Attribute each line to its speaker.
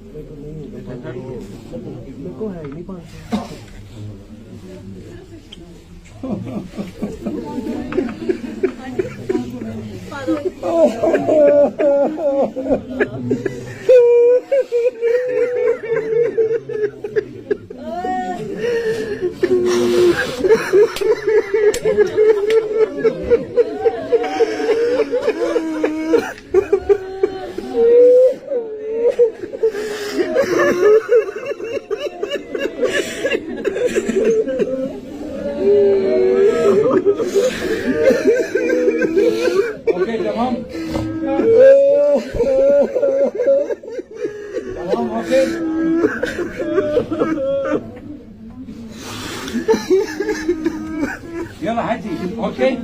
Speaker 1: मेरे को है ही नहीं 500।
Speaker 2: اوكي تمام تمام اوكي يلا حجي اوكي